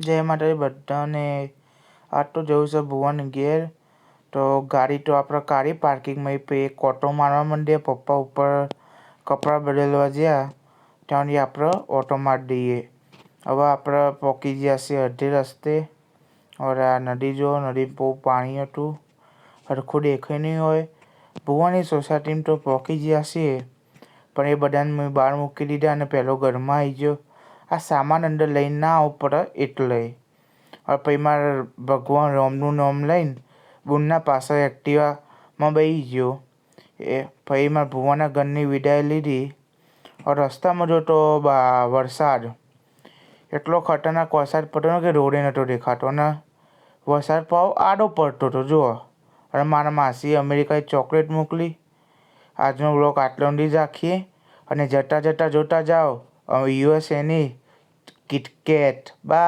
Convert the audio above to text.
જય માતાજી બધાને. આજ તો જવું છે ભુવન ઘેર. તો ગાડી તો આપણે કાઢી પાર્કિંગમાં એક ઓટો મારવા માંડીએ. પપ્પા ઉપર કપડાં બદલવા ગયા ત્યાંથી આપણે ઓટો મારી દઈએ. હવે આપણે પહોંચી ગયા છીએ અડધે રસ્તે. હવે આ નદી જો, નદી બહુ પાણી હતું, સરખું દેખાય નહીં હોય. ભુવાની સોસાયટીમાં તો પહોંચી ગયા છીએ, પણ એ બધાને મેં બહાર મૂકી દીધા અને પહેલો ઘરમાં આવી ગયો. આ સામાન અંદર લઈને ના આવવું પડે એટલે. હવે પછી મારે ભગવાન રામનું નામ લઈને બુનના પાસે એક્ટિવામાં બેસી ગયો. પછી મારા ભુવાના ઘરની વિદાય લીધી. હવે રસ્તામાં જોતો વરસાદ, એટલો ખતરનાક વરસાદ પડતો કે રોડે નહોતો દેખાતો. અને વરસાદ પાછો આડો પડતો હતો જુઓ. અને મારા માસીએ અમેરિકાએ ચોકલેટ મોકલી. આજનો બ્લોગ આટલો સુધી જ રાખીએ અને જતાં જોતા જાઓ યુએસએની કિટકેટ. બાય.